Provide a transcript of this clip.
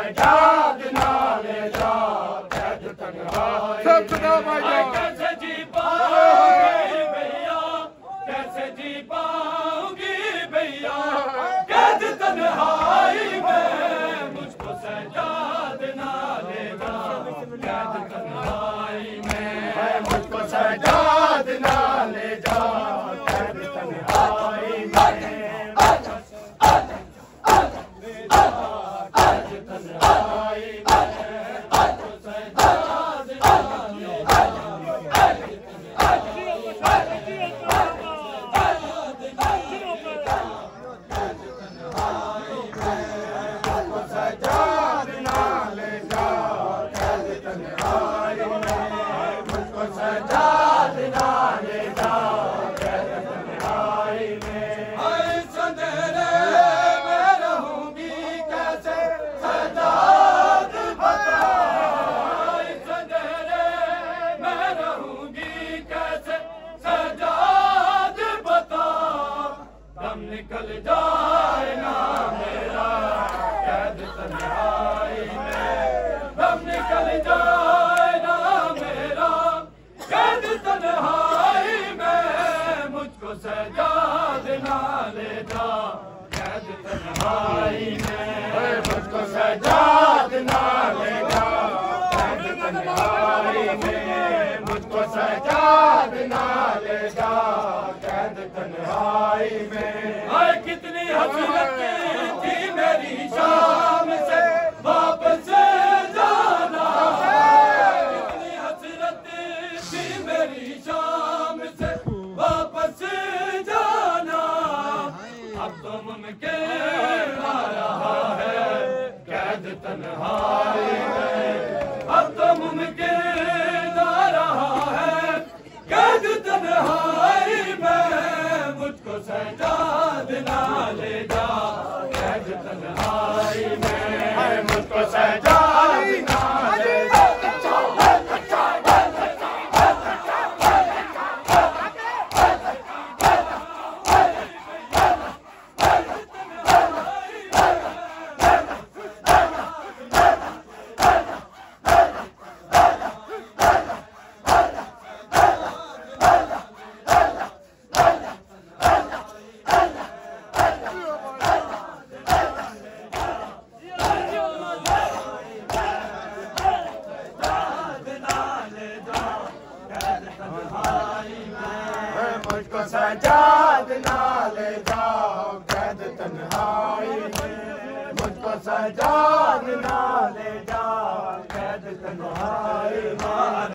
सजाद ना ले जा कैद तन्हाई कैसे जी पाऊंगी भैया कैसे जी पाऊंगी भैया कैद तन्हाई में मुझको सजाद ना ले जा कैद तन्हाई में मुझको सजाद ना ले जा कैद तन्हाई में निकल जाए ना मेरा कैद तन्हाई में दम निकल जाए ना मेरा कैद तन्हाई में मुझको सजाद ना ले जा कैद तन्हाई में मुझको सजाद ना ले जा कैद तन्हाई में मुझको सजाद ना ले जा कैद तन्हाई में कितनी हसरत थी मेरी शाम से वापस जाना कितनी हसरत थी मेरी शाम से वापस जाना अब तो मुमकिन आ रहा है कैद तन्हाई में अब तो मुमकिन आ रहा है कैद तन्हाई में मुझको सजाद ना ले जा कैद तन्हाई में मुझको सजाद ना ले जा मुझको सजाद ना ले जाओ कैद तन्हाई में मुझको सजाद ना ले जाओ कैद तन्हाई में